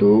2،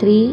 3،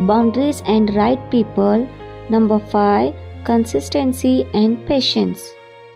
boundaries and right people number 5، consistency and patience۔